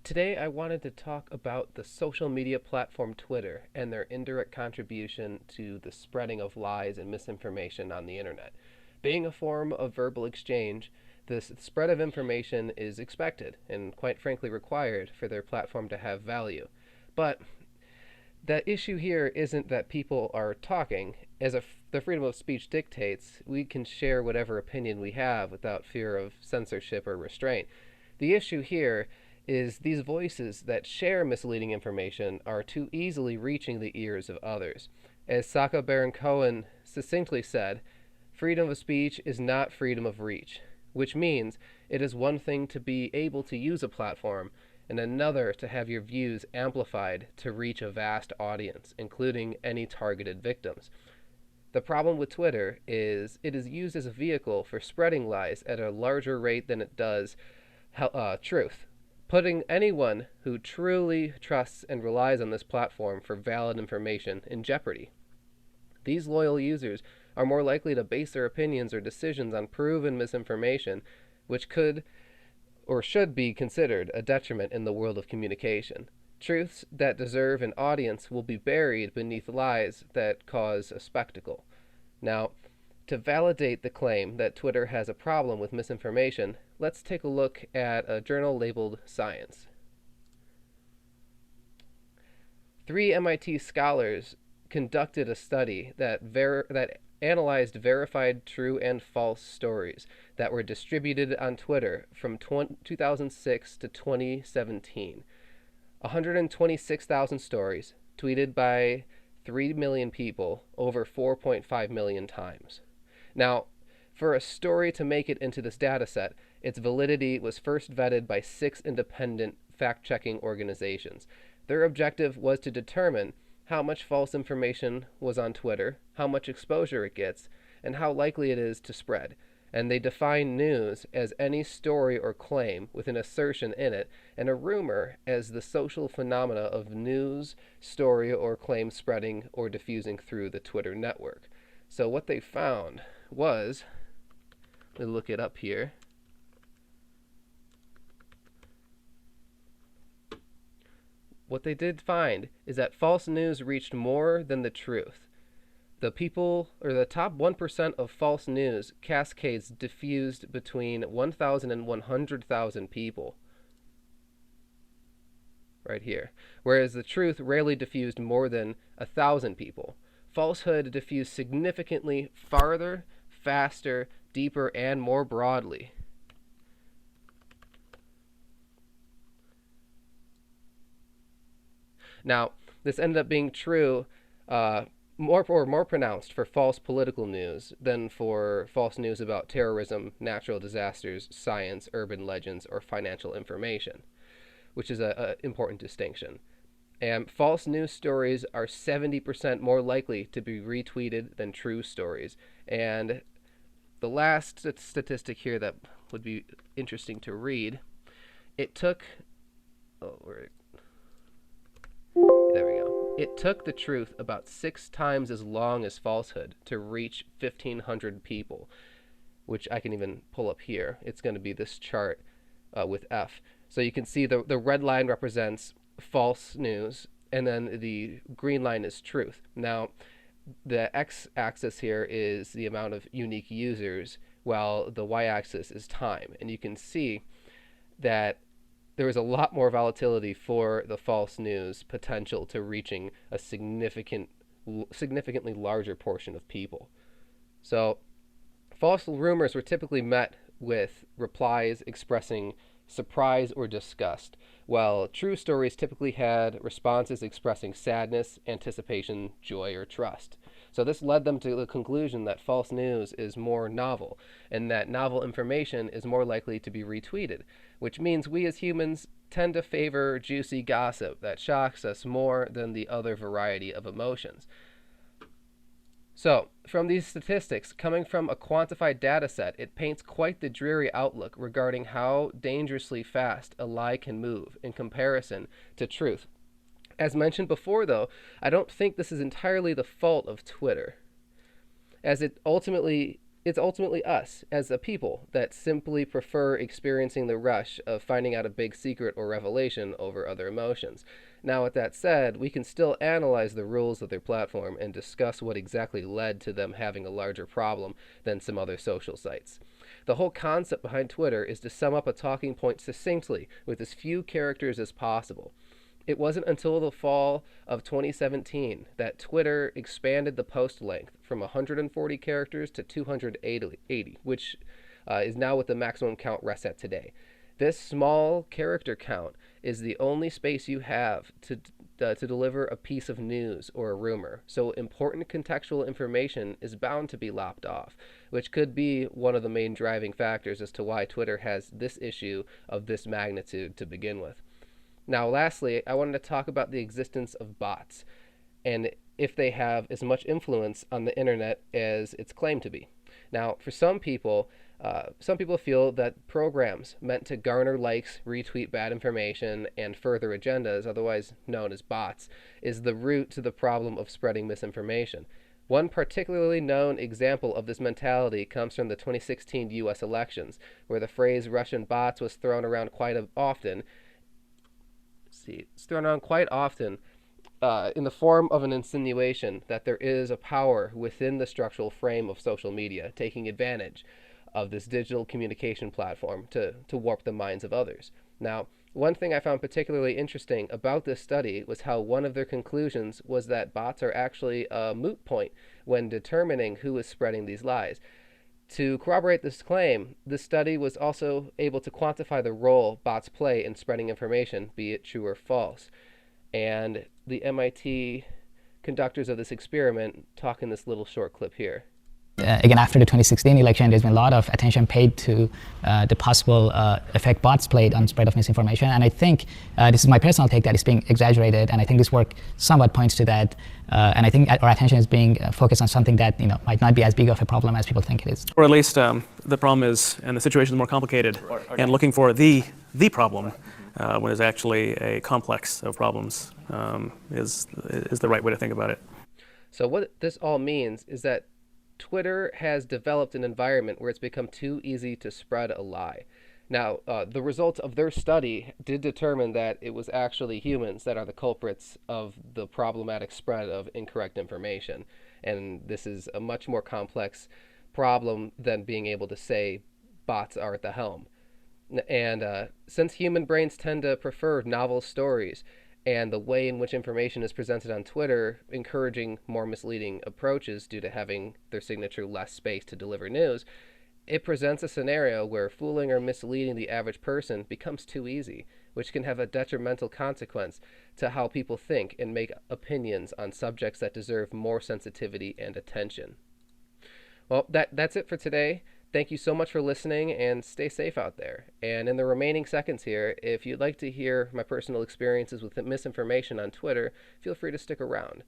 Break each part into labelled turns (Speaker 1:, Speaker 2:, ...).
Speaker 1: Today, I wanted to talk about the social media platform Twitter and their indirect contribution to the spreading of lies and misinformation on the internet. Being a form of verbal exchange, this spread of information is expected and, quite frankly, required for their platform to have value. But the issue here isn't that people are talking. The freedom of speech dictates, we can share whatever opinion we have without fear of censorship or restraint. The issue here is these voices that share misleading information are too easily reaching the ears of others. As Sacha Baron Cohen succinctly said, freedom of speech is not freedom of reach, which means it is one thing to be able to use a platform and another to have your views amplified to reach a vast audience, including any targeted victims. The problem with Twitter is it is used as a vehicle for spreading lies at a larger rate than it does truth, putting anyone who truly trusts and relies on this platform for valid information in jeopardy. These loyal users are more likely to base their opinions or decisions on proven misinformation, which could or should be considered a detriment in the world of communication. Truths that deserve an audience will be buried beneath lies that cause a spectacle. Now, to validate the claim that Twitter has a problem with misinformation, let's take a look at a journal labeled Science. 3 MIT scholars conducted a study that analyzed verified true and false stories that were distributed on Twitter from 2006 to 2017. 126,000 stories tweeted by 3 million people over 4.5 million times. Now, for a story to make it into this data set, its validity was first vetted by 6 independent fact-checking organizations. Their objective was to determine how much false information was on Twitter, how much exposure it gets, and how likely it is to spread. And they define news as any story or claim with an assertion in it, and a rumor as the social phenomena of news, story, or claim spreading or diffusing through the Twitter network. So what they found was, let me look it up here. What they did find is that false news reached more than the truth. The top 1% of false news cascades diffused between 1,000 and 100,000 people. Right here. Whereas the truth rarely diffused more than 1,000 people. Falsehood diffused significantly farther, faster, deeper, and more broadly. Now, this ended up being true more pronounced for false political news than for false news about terrorism, natural disasters, science, urban legends, or financial information, which is an important distinction. And false news stories are 70% more likely to be retweeted than true stories. And the last statistic here that would be interesting to read, it took, there we go. It took the truth about 6 times as long as falsehood to reach 1,500 people, which I can even pull up here. It's going to be this chart with F. So you can see the red line represents false news, and then the green line is truth. Now, the x-axis here is the amount of unique users, while the y-axis is time. And you can see that there is a lot more volatility for the false news potential to reaching a significantly larger portion of people. So false rumors were typically met with replies expressing surprise or disgust, while true stories typically had responses expressing sadness, anticipation, joy, or trust. So this led them to the conclusion that false news is more novel, and that novel information is more likely to be retweeted, which means we as humans tend to favor juicy gossip that shocks us more than the other variety of emotions. So, from these statistics, coming from a quantified data set, it paints quite the dreary outlook regarding how dangerously fast a lie can move in comparison to truth. As mentioned before, though, I don't think this is entirely the fault of Twitter, as it ultimately it's ultimately us as a people that simply prefer experiencing the rush of finding out a big secret or revelation over other emotions. Now, with that said, we can still analyze the rules of their platform and discuss what exactly led to them having a larger problem than some other social sites. The whole concept behind Twitter is to sum up a talking point succinctly with as few characters as possible. It wasn't until the fall of 2017 that Twitter expanded the post length from 140 characters to 280, which is now what the maximum count rests at today. This small character count is the only space you have to deliver a piece of news or a rumor. So important contextual information is bound to be lopped off, which could be one of the main driving factors as to why Twitter has this issue of this magnitude to begin with. Now, lastly, I wanted to talk about the existence of bots and if they have as much influence on the internet as it's claimed to be. Now, for some people feel that programs meant to garner likes, retweet bad information, and further agendas, otherwise known as bots, is the root to the problem of spreading misinformation. One particularly known example of this mentality comes from the 2016 US elections, where the phrase Russian bots was thrown around quite often. It's thrown around quite often in the form of an insinuation that there is a power within the structural frame of social media taking advantage of this digital communication platform to warp the minds of others. Now, one thing I found particularly interesting about this study was how one of their conclusions was that bots are actually a moot point when determining who is spreading these lies. To corroborate this claim, the study was also able to quantify the role bots play in spreading information, be it true or false. And the MIT conductors of this experiment talk in this little short clip here.
Speaker 2: Again, after the 2016 election, there's been a lot of attention paid to the possible effect bots played on spread of misinformation. And I think this is my personal take that it's being exaggerated. And I think this work somewhat points to that. And I think our attention is being focused on something that might not be as big of a problem as people think it is.
Speaker 3: Or at least the problem is, and the situation is more complicated, and looking for the problem when there's actually a complex of problems is the right way to think about it.
Speaker 1: So what this all means is that Twitter has developed an environment where it's become too easy to spread a lie. Now, the results of their study did determine that it was actually humans that are the culprits of the problematic spread of incorrect information. And this is a much more complex problem than being able to say bots are at the helm. And since human brains tend to prefer novel stories, and the way in which information is presented on Twitter encouraging more misleading approaches due to having their signature less space to deliver news, it presents a scenario where fooling or misleading the average person becomes too easy, which can have a detrimental consequence to how people think and make opinions on subjects that deserve more sensitivity and attention. Well, that's it for today. Thank you so much for listening, and stay safe out there. And in the remaining seconds here, if you'd like to hear my personal experiences with misinformation on Twitter, feel free to stick around.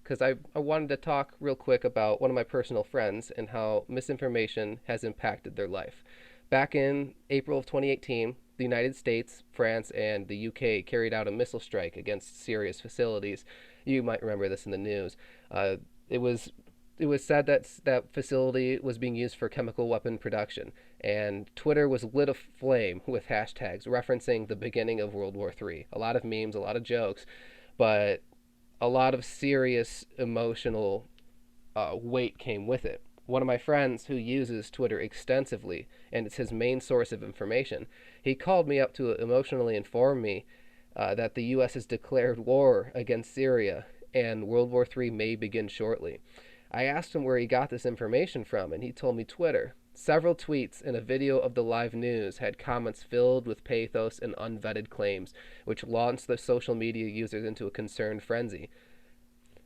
Speaker 1: Because I wanted to talk real quick about one of my personal friends and how misinformation has impacted their life. Back in April of 2018, the United States, France, and the UK carried out a missile strike against Syria's facilities. You might remember this in the news. It was said that that facility was being used for chemical weapon production, and Twitter was lit aflame with hashtags referencing the beginning of World War III. A lot of memes, a lot of jokes, but a lot of serious emotional weight came with it. One of my friends who uses Twitter extensively, and it's his main source of information, he called me up to emotionally inform me that the U.S. has declared war against Syria, and World War III may begin shortly. I asked him where he got this information from, and he told me Twitter. Several tweets and a video of the live news had comments filled with pathos and unvetted claims, which launched the social media users into a concerned frenzy.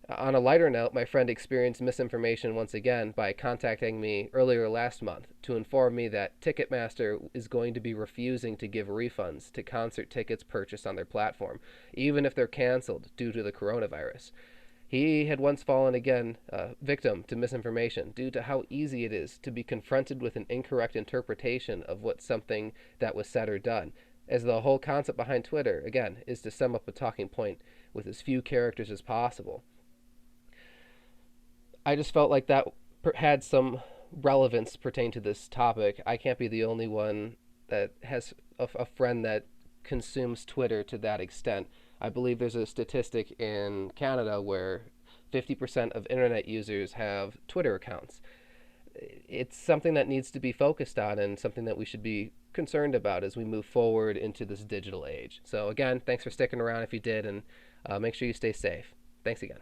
Speaker 1: On a lighter note, my friend experienced misinformation once again by contacting me earlier last month to inform me that Ticketmaster is going to be refusing to give refunds to concert tickets purchased on their platform, even if they're canceled due to the coronavirus. He had once fallen again victim to misinformation due to how easy it is to be confronted with an incorrect interpretation of what something that was said or done, as the whole concept behind Twitter, again, is to sum up a talking point with as few characters as possible. I just felt like that had some relevance pertain to this topic, I can't be the only one that has a friend that consumes Twitter to that extent. I believe there's a statistic in Canada where 50% of internet users have Twitter accounts. It's something that needs to be focused on and something that we should be concerned about as we move forward into this digital age. So, again, thanks for sticking around if you did, and make sure you stay safe. Thanks again.